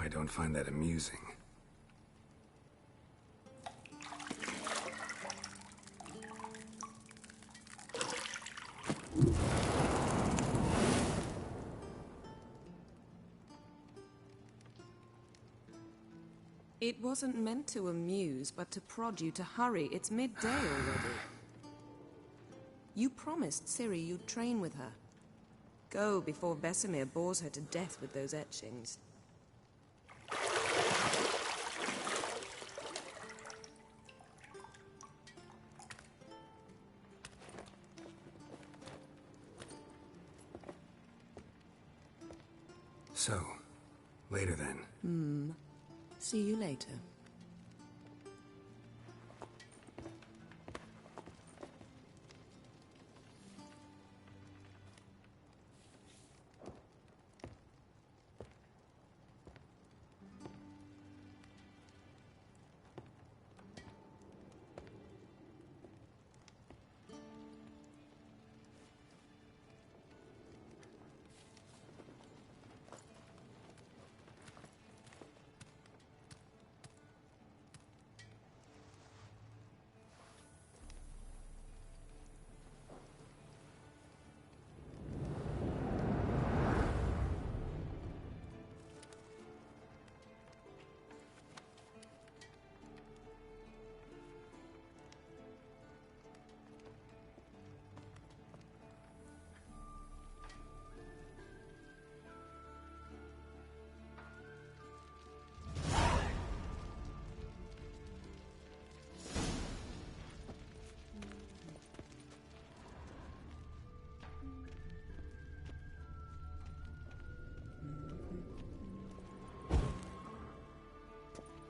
I don't find that amusing. It wasn't meant to amuse, but to prod you to hurry. It's midday already. You promised Ciri you'd train with her. Go before Vesemir bores her to death with those etchings. So, later then. See you later.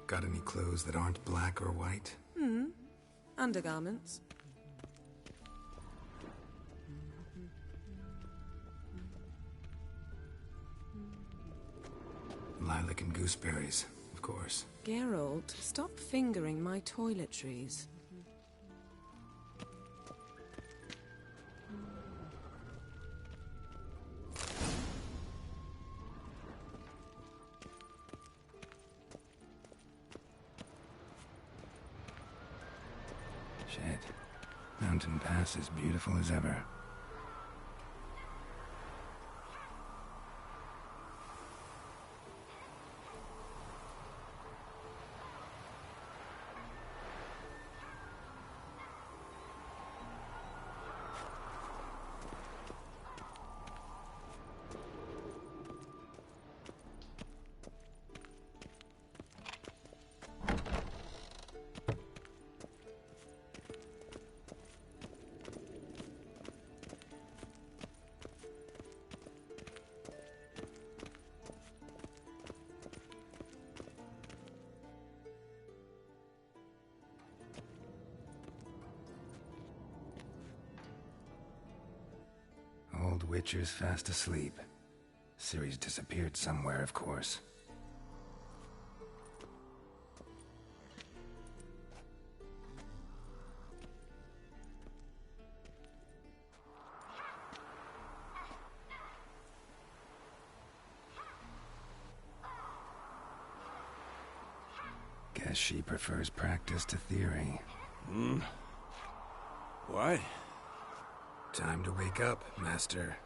Got any clothes that aren't black or white? Undergarments. Lilac and gooseberries, of course. Geralt, stop fingering my toiletries. Shit. Mountain Pass is beautiful as ever. Old Witcher's fast asleep. Ciri's disappeared somewhere, of course. Guess she prefers practice to theory. What? Time to wake up, Master.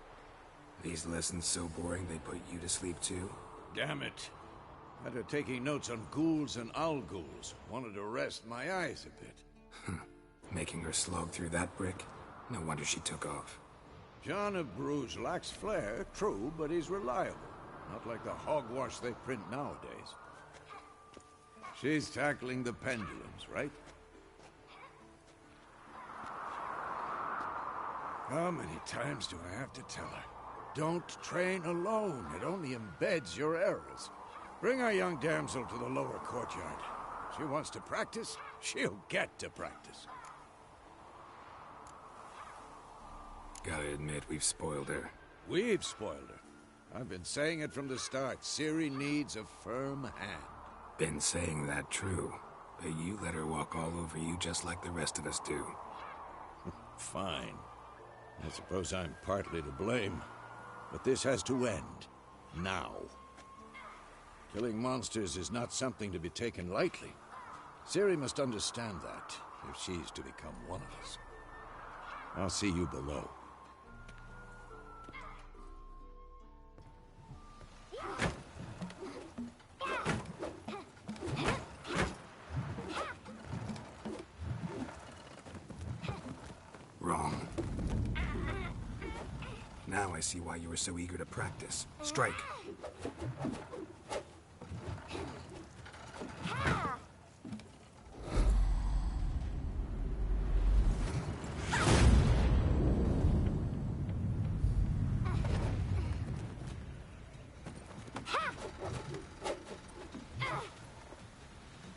These lessons so boring they put you to sleep too? Damn it. After taking notes on ghouls and owl ghouls, wanted to rest my eyes a bit. Making her slog through that brick? No wonder she took off. John of Bruges lacks flair, true, but he's reliable. Not like the hogwash they print nowadays. She's tackling the pendulums, right? How many times do I have to tell her? Don't train alone. It only embeds your errors. Bring our young damsel to the lower courtyard. She wants to practice, she'll get to practice. Gotta admit, we've spoiled her. We've spoiled her. I've been saying it from the start. Ciri needs a firm hand. Been saying that true, but you let her walk all over you just like the rest of us do. Fine. I suppose I'm partly to blame. But this has to end. Now. Killing monsters is not something to be taken lightly. Ciri must understand that, if she's to become one of us. I'll see you below. Wrong. Now I see why you were so eager to practice. Strike.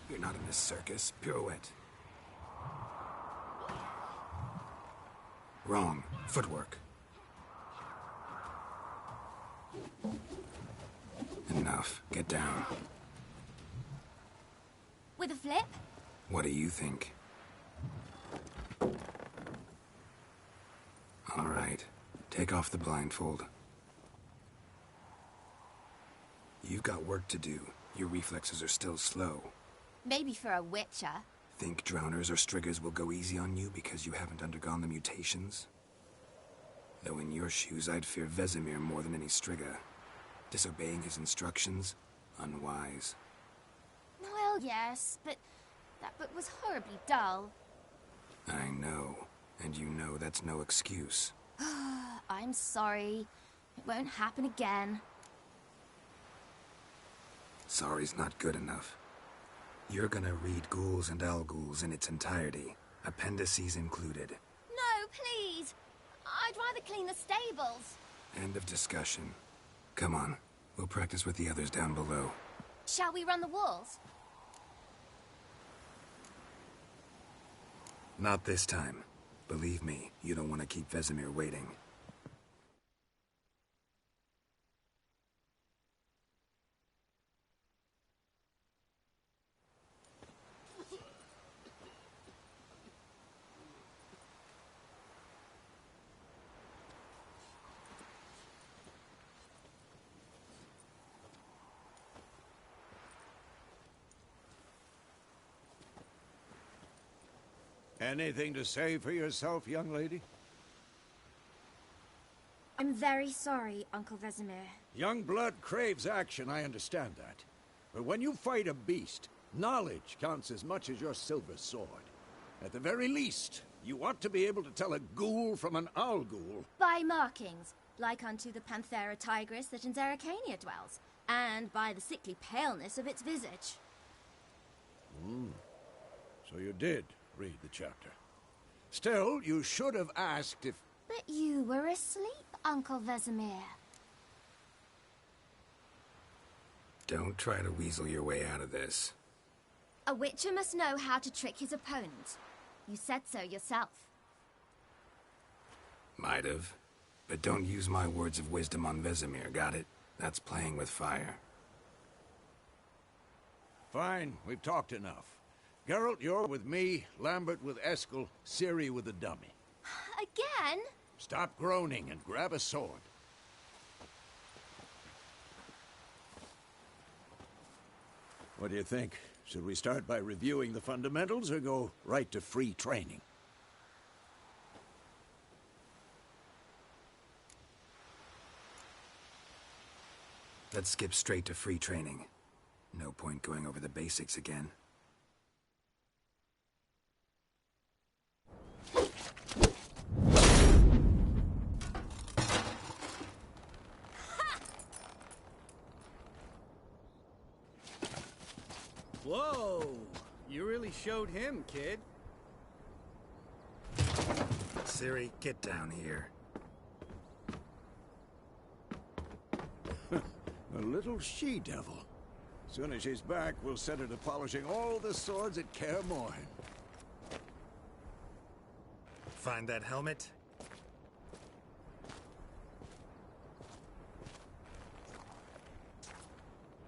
You're not in this circus. Pirouette. Wrong. Footwork. Enough. Get down. With a flip? What do you think? All right. Take off the blindfold. You've got work to do. Your reflexes are still slow. Maybe for a witcher. Think drowners or striggers will go easy on you because you haven't undergone the mutations? Though in your shoes, I'd fear Vesemir more than any strigger. Disobeying his instructions? Unwise. Well, yes, but that book was horribly dull. I know. And you know that's no excuse. I'm sorry. It won't happen again. Sorry's not good enough. You're gonna read Ghouls and Al-Ghouls in its entirety, appendices included. No, please! I'd rather clean the stables. End of discussion. Come on, we'll practice with the others down below. Shall we run the walls? Not this time. Believe me, you don't want to keep Vesemir waiting. Anything to say for yourself, young lady? I'm very sorry, Uncle Vesemir. Young blood craves action, I understand that. But when you fight a beast, knowledge counts as much as your silver sword. At the very least, you ought to be able to tell a ghoul from an Al-Ghul. By markings, like unto the Panthera tigris that in Zerrikania dwells, and by the sickly paleness of its visage. So you did read the chapter. Still, you should have asked if... But you were asleep, Uncle Vesemir. Don't try to weasel your way out of this. A witcher must know how to trick his opponent. You said so yourself. Might have. But don't use my words of wisdom on Vesemir, got it? That's playing with fire. Fine, we've talked enough. Geralt, you're with me, Lambert with Eskel, Ciri with the dummy. Again? Stop groaning and grab a sword. What do you think? Should we start by reviewing the fundamentals or go right to free training? Let's skip straight to free training. No point going over the basics again. Whoa! You really showed him, kid. Ciri, get down here. A little she-devil. Soon as she's back, we'll set her to polishing all the swords at Kaer Morhen. Find that helmet?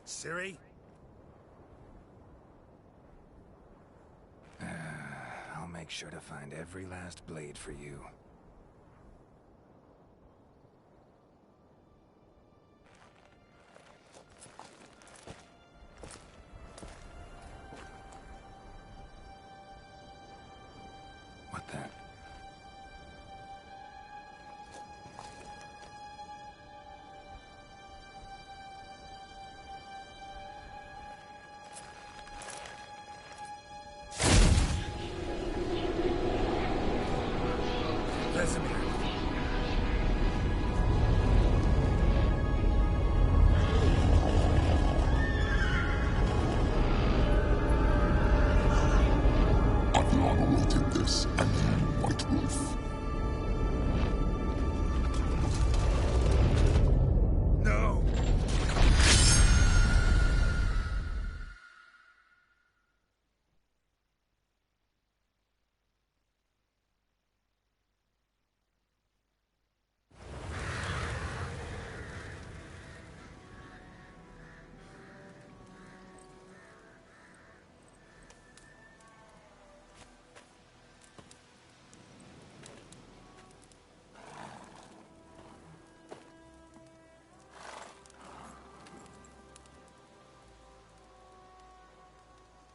Ciri? I'll make sure to find every last blade for you. Tigris and White Wolf. No!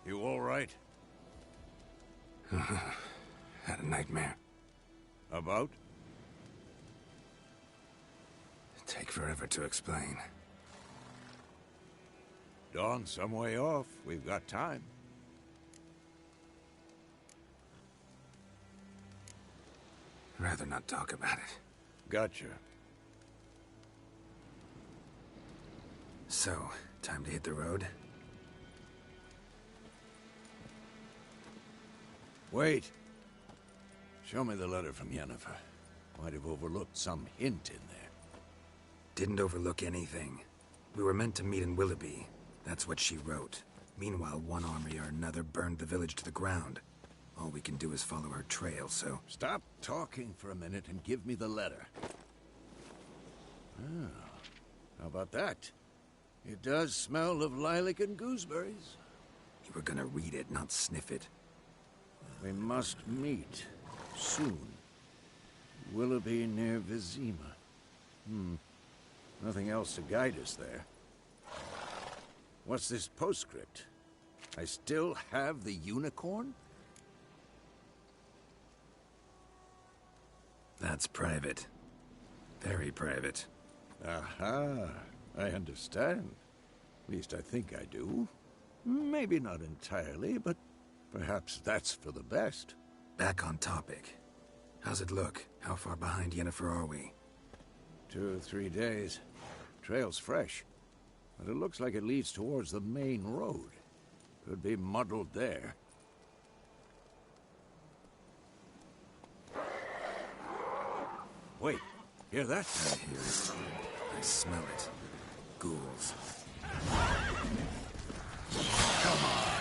You all right? Had a nightmare. About? Take forever to explain. Dawn's some way off. We've got time. Rather not talk about it. Gotcha. So, time to hit the road? Wait. Show me the letter from Yennefer. Might have overlooked some hint in there. Didn't overlook anything. We were meant to meet in Willoughby. That's what she wrote. Meanwhile, one army or another burned the village to the ground. All we can do is follow her trail, so... Stop talking for a minute and give me the letter. Ah, how about that? It does smell of lilac and gooseberries. You were gonna read it, not sniff it. We must meet. Soon. Willoughby near Vizima. Nothing else to guide us there. What's this postscript? I still have the unicorn? That's private. Very private. Aha. I understand. At least I think I do. Maybe not entirely, but perhaps that's for the best. Back on topic. How's it look? How far behind Yennefer are we? 2 or 3 days. Trail's fresh, but it looks like it leads towards the main road. Could be muddled there. Wait, hear that? I hear it. I smell it. Ghouls. Come on.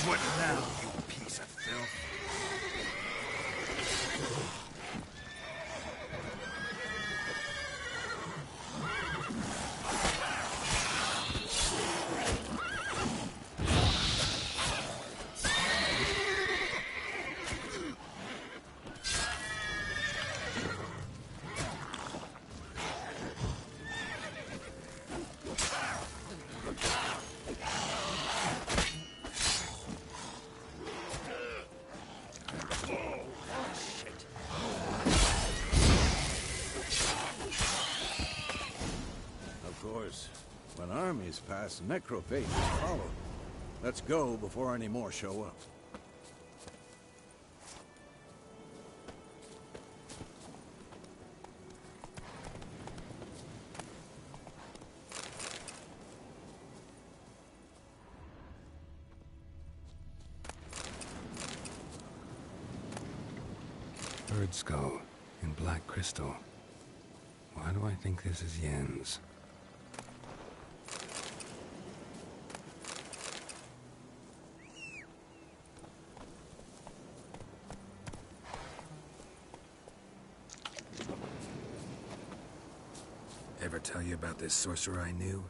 What now, you piece of filth? When armies pass, necrophages follow. Let's go before any more show up. Bird skull in black crystal. Why do I think this is Yen's? Ever tell you about this sorcerer I knew?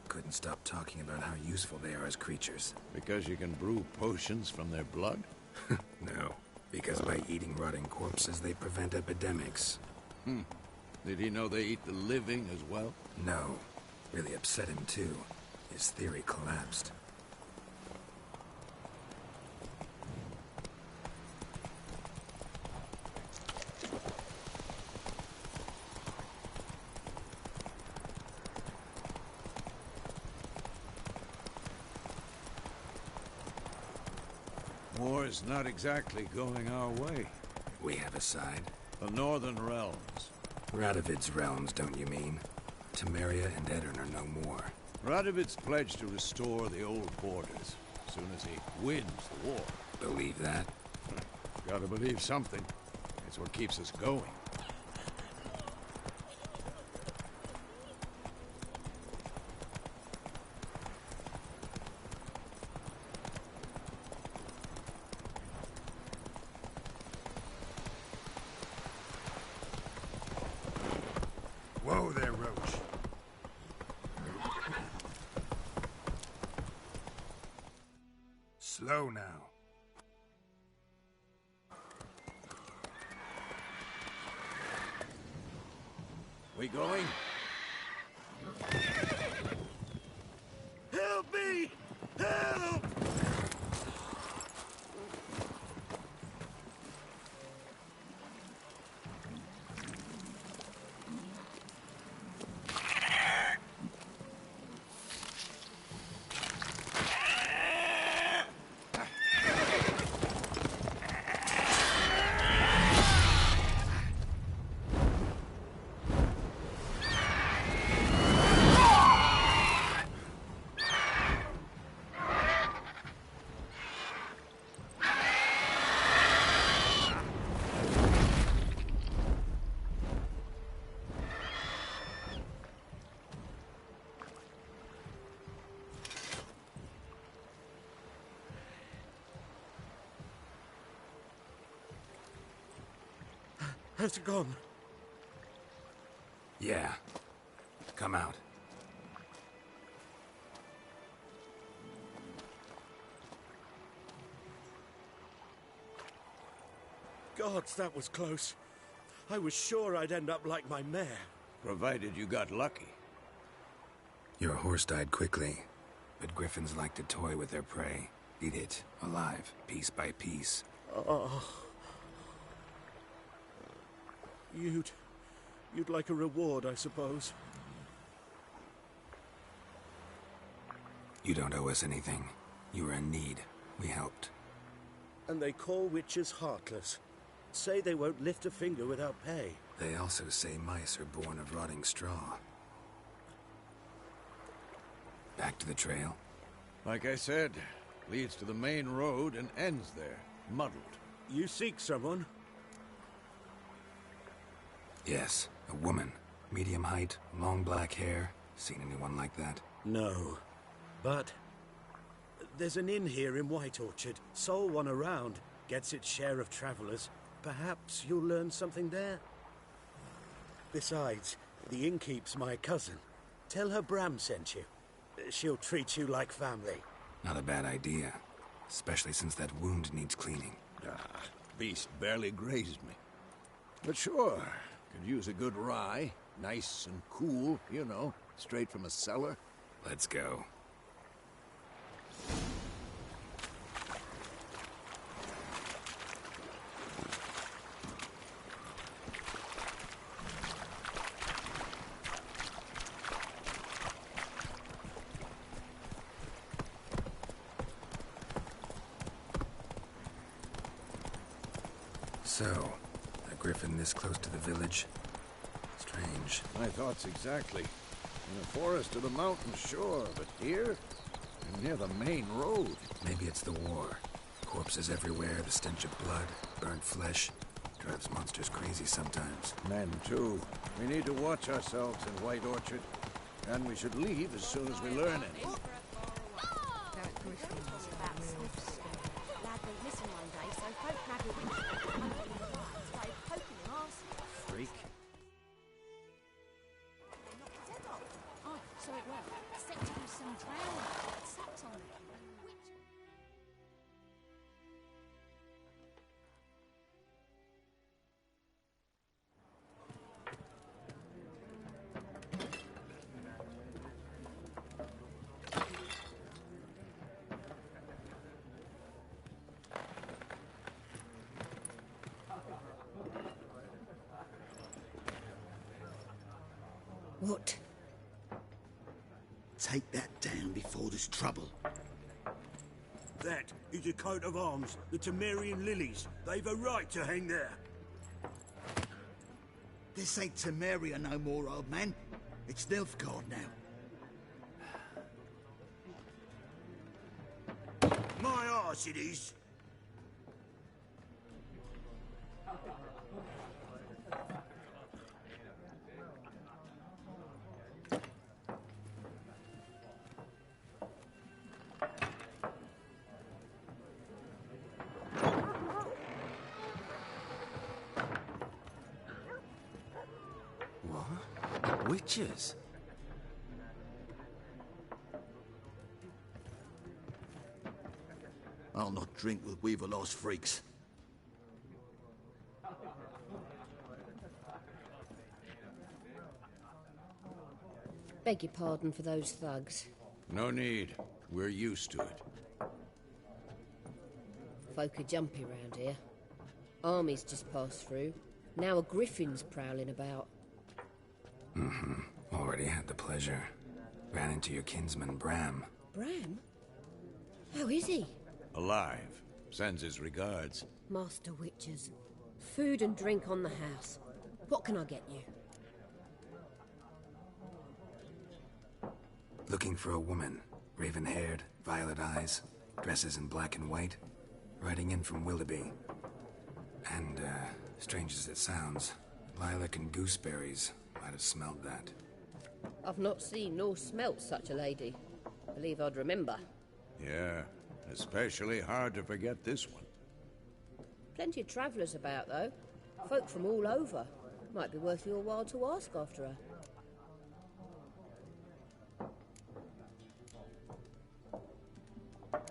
Couldn't stop talking about how useful they are as creatures. Because you can brew potions from their blood? No, because by eating rotting corpses, they prevent epidemics. Did he know they eat the living as well? No. Really upset him, too. His theory collapsed. War's not exactly going our way. We have a side. The Northern Realms. Radovid's realms, don't you mean? Temeria and Edirn are no more. Radovid's pledged to restore the old borders as soon as he wins the war. Believe that? Gotta believe something. It's what keeps us going. Whoa there, Roach. Slow now. We going? Help me! Help! Has it gone? Yeah. Come out. Gods, that was close. I was sure I'd end up like my mare. Provided you got lucky. Your horse died quickly, but griffins like to toy with their prey. Eat it, alive, piece by piece. Oh. You'd like a reward, I suppose. You don't owe us anything. You were in need. We helped. And they call witches heartless. Say they won't lift a finger without pay. They also say mice are born of rotting straw. Back to the trail? Like I said, leads to the main road and ends there, muddled. You seek someone? Yes, a woman. Medium height, long black hair. Seen anyone like that? No. But there's an inn here in White Orchard. Sole one around. Gets its share of travelers. Perhaps you'll learn something there. Besides, the innkeep's my cousin. Tell her Bram sent you. She'll treat you like family. Not a bad idea. Especially since that wound needs cleaning. Beast barely grazed me. But sure, could use a good rye. Nice and cool, you know, straight from a cellar. Let's go. So, a griffin this close to the village? Strange. My thoughts exactly. In the forest or the mountains, sure, but here? And near the main road. Maybe it's the war. Corpses everywhere, the stench of blood, burnt flesh. Drives monsters crazy sometimes. Men, too. We need to watch ourselves in White Orchard. And we should leave as soon as we learn any. Freak. Oh, so it will. Set to do some drown. Saps on it. What? Take that down before there's trouble. That is a coat of arms, the Temerian lilies. They've a right to hang there. This ain't Temeria no more, old man. It's Nilfgaard now. My arse it is. What? Witches? I'll not drink with Weaverlost freaks. Beg your pardon for those thugs. No need. We're used to it. Folk are jumpy round here. Armies just passed through. Now a griffin's prowling about. Already had the pleasure. Ran into your kinsman, Bram. Bram? How is he? Alive. Sends his regards. Master Witchers. Food and drink on the house. What can I get you? Looking for a woman. Raven-haired, violet eyes, dresses in black and white. Riding in from Willoughby. And, strange as it sounds, lilac and gooseberries might have smelled that. I've not seen nor smelt such a lady. Believe I'd remember. Yeah, especially hard to forget this one. Plenty of travellers about, though. Folk from all over. Might be worth your while to ask after her.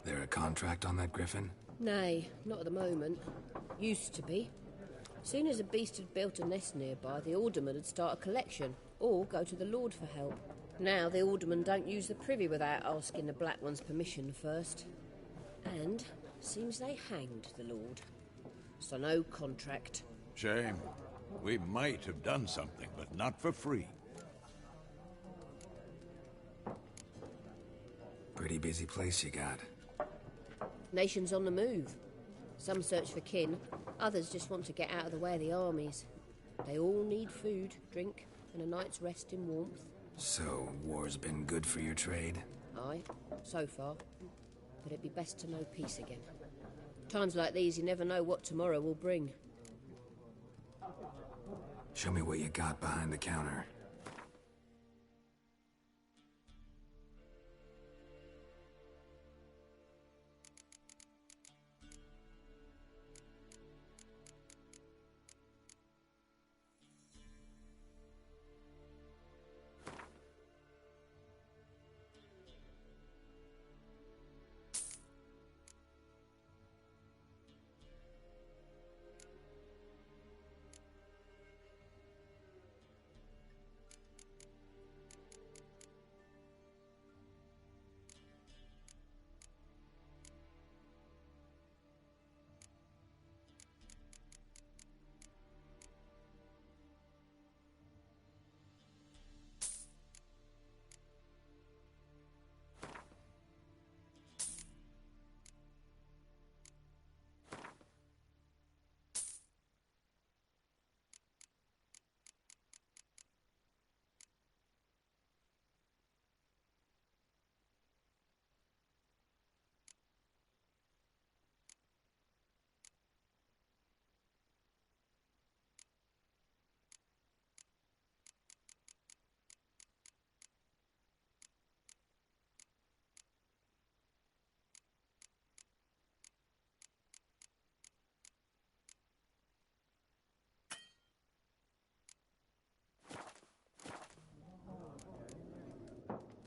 There a contract on that griffin? Nay, not at the moment. Used to be. Soon as a beast had built a nest nearby, the alderman would start a collection, or go to the Lord for help. Now the alderman don't use the privy without asking the Black One's permission first. And seems they hanged the Lord. So no contract. Shame. We might have done something, but not for free. Pretty busy place you got. Nations on the move. Some search for kin, others just want to get out of the way of the armies. They all need food, drink, and a night's rest in warmth. So, war's been good for your trade? Aye, so far. But it'd be best to know peace again. Times like these, you never know what tomorrow will bring. Show me what you got behind the counter.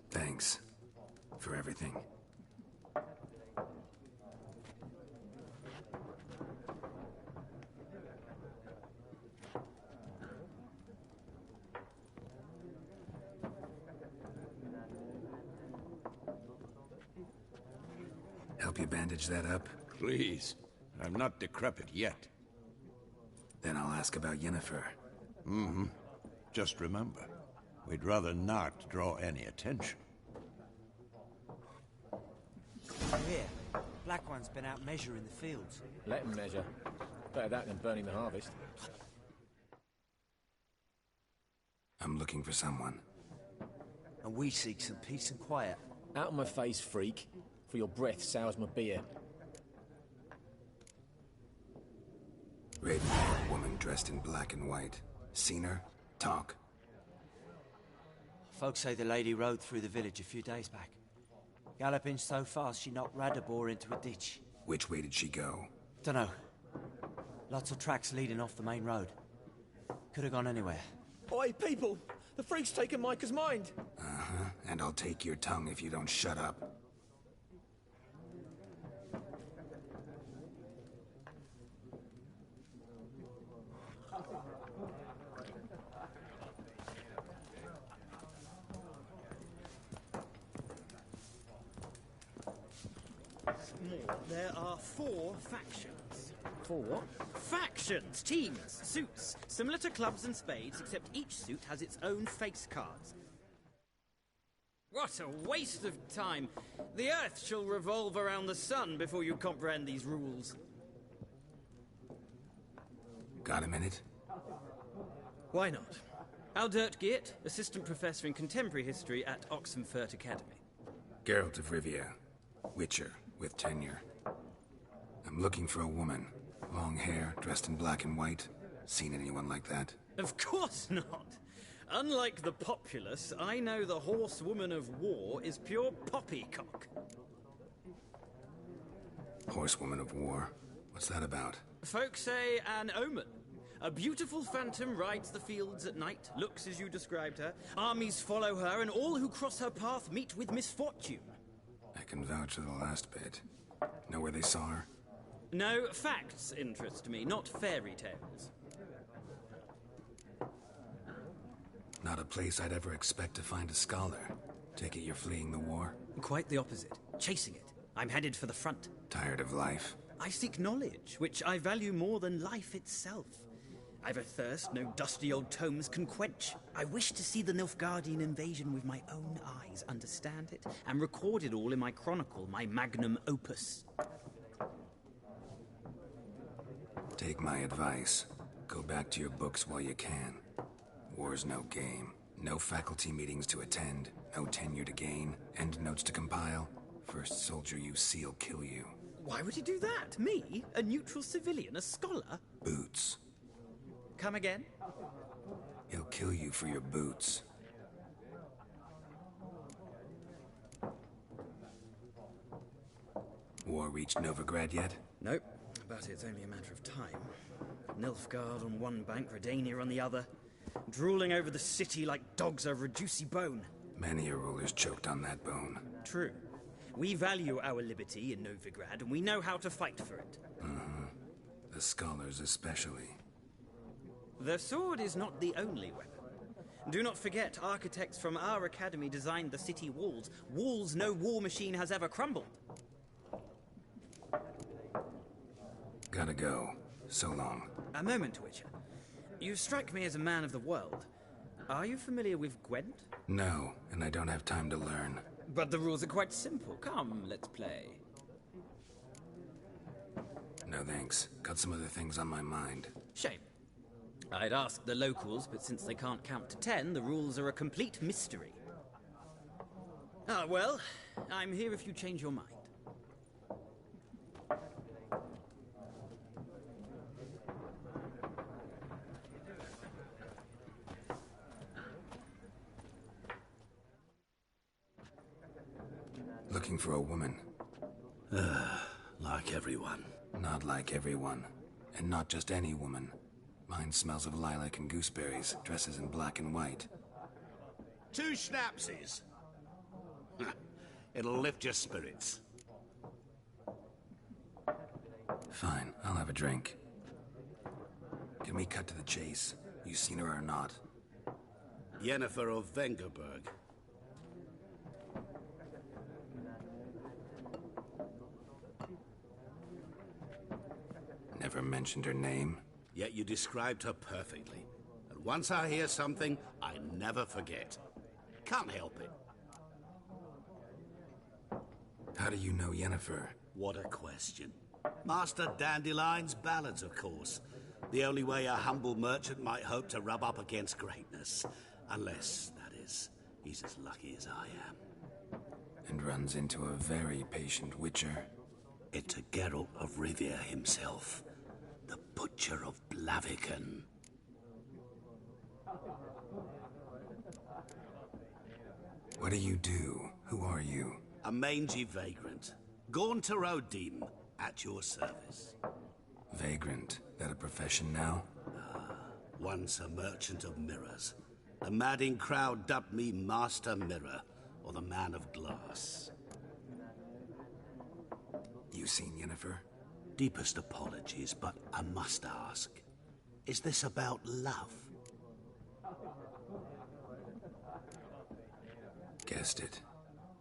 Thanks for everything. Help you bandage that up? Please. I'm not decrepit yet. Then I'll ask about Yennefer. Just remember, we'd rather not draw any attention. Here, Black One's been out measuring the fields. Let him measure. Better that than burning the harvest. I'm looking for someone. And we seek some peace and quiet. Out of my face, freak. For your breath sours my beer. Red-haired woman dressed in black and white. Seen her? Talk. Folks say the lady rode through the village a few days back. Galloping so fast she knocked Radabor into a ditch. Which way did she go? Dunno. Lots of tracks leading off the main road. Could have gone anywhere. Oi, people! The freak's taken Micah's mind! Uh-huh, and I'll take your tongue if you don't shut up. There are 4 factions. 4 what? Factions! Teams! Suits! Similar to clubs and spades, except each suit has its own face cards. What a waste of time! The Earth shall revolve around the sun before you comprehend these rules. Got a minute? Why not? Aldert Geert, Assistant Professor in Contemporary History at Oxenfurt Academy. Geralt of Rivia. Witcher, with tenure. I'm looking for a woman. Long hair, dressed in black and white. Seen anyone like that? Of course not! Unlike the populace, I know the horsewoman of war is pure poppycock. Horsewoman of war? What's that about? Folks say an omen. A beautiful phantom rides the fields at night, looks as you described her. Armies follow her, and all who cross her path meet with misfortune. I can vouch for the last bit. Know where they saw her? No, facts interest me, not fairy tales. Not a place I'd ever expect to find a scholar. Take it you're fleeing the war? Quite the opposite. Chasing it. I'm headed for the front. Tired of life? I seek knowledge, which I value more than life itself. I've a thirst no dusty old tomes can quench. I wish to see the Nilfgaardian invasion with my own eyes, understand it, and record it all in my chronicle, my magnum opus. Take my advice. Go back to your books while you can. War's no game. No faculty meetings to attend, no tenure to gain, end notes to compile. First soldier you see'll kill you. Why would he do that? Me? A neutral civilian? A scholar? Boots. Come again? He'll kill you for your boots. War reached Novigrad yet? Nope, but it's only a matter of time. Nilfgaard on one bank, Redania on the other. Drooling over the city like dogs over a juicy bone. Many a ruler's choked on that bone. True. We value our liberty in Novigrad, and we know how to fight for it. The scholars especially. The sword is not the only weapon. Do not forget, architects from our academy designed the city walls. Walls no war machine has ever crumbled. Gotta go. So long. A moment, Witcher. You strike me as a man of the world. Are you familiar with Gwent? No, and I don't have time to learn. But the rules are quite simple. Come, let's play. No thanks. Got some other things on my mind. Shame. I'd ask the locals, but since they can't count to 10, the rules are a complete mystery. Ah, well, I'm here if you change your mind. Looking for a woman. Like everyone. Not like everyone. And not just any woman. Mine smells of lilac and gooseberries, dresses in black and white. 2 schnapsies. It'll lift your spirits. Fine, I'll have a drink. Can we cut to the chase? You seen her or not? Yennefer of Vengerberg. Never mentioned her name. Yet you described her perfectly. And once I hear something, I never forget. Can't help it. How do you know Yennefer? What a question. Master Dandelion's ballads, of course. The only way a humble merchant might hope to rub up against greatness. Unless, that is, he's as lucky as I am. And runs into a very patient witcher. Into Geralt of Rivia himself. The Butcher of Blaviken. What do you do? Who are you? A mangy vagrant. Gaunter O'Deem, at your service. Vagrant. That a profession now? Once a merchant of mirrors. The madding crowd dubbed me Master Mirror, or the Man of Glass. You seen Yennefer? Deepest apologies, but I must ask. Is this about love? Guessed it.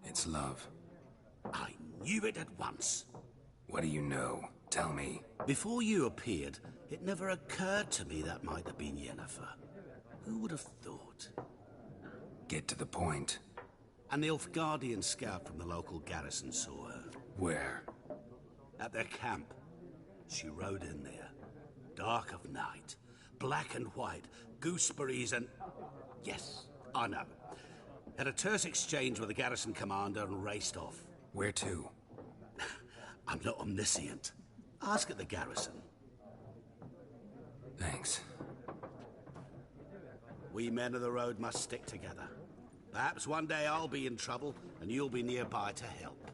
It's love. I knew it at once. What do you know? Tell me. Before you appeared, it never occurred to me that might have been Yennefer. Who would have thought? Get to the point. An Nilfgaardian scout from the local garrison saw her. Where? At their camp. She rode in there. Dark of night. Black and white. Gooseberries and... Yes, I know. Had a terse exchange with the garrison commander and raced off. Where to? I'm not omniscient. Ask at the garrison. Thanks. We men of the road must stick together. Perhaps one day I'll be in trouble and you'll be nearby to help.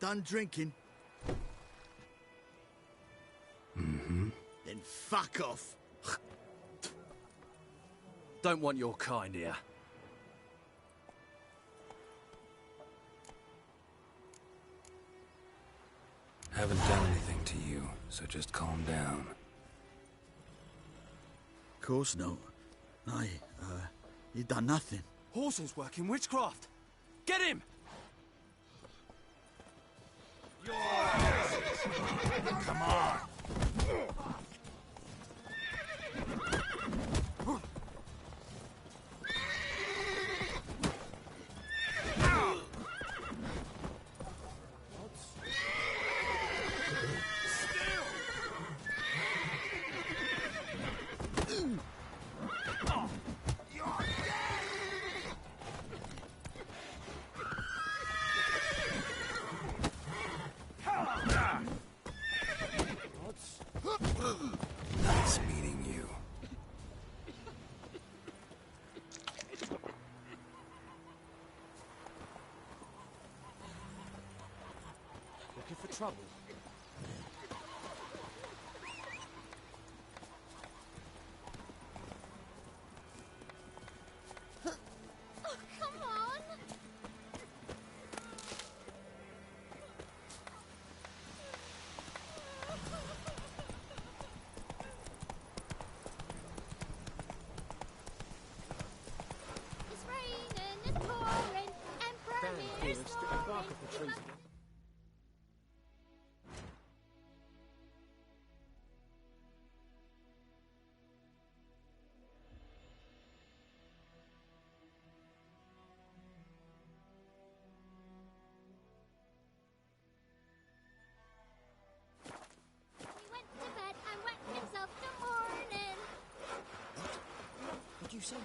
Done drinking? Mm-hmm. Then fuck off. Don't want your kind here. Haven't done anything to you, so just calm down. Course not. You done nothing. Horses working witchcraft. Get him! Come on. Nice meeting you. Looking for trouble? Oh, come on! It's raining, it's pouring, Emperor Mirror's snoring. you say?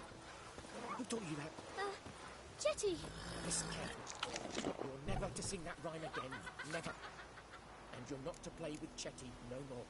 Who taught you that? Jetty! Listen carefully. You're never to sing that rhyme again. Never. And you're not to play with Chetty no more.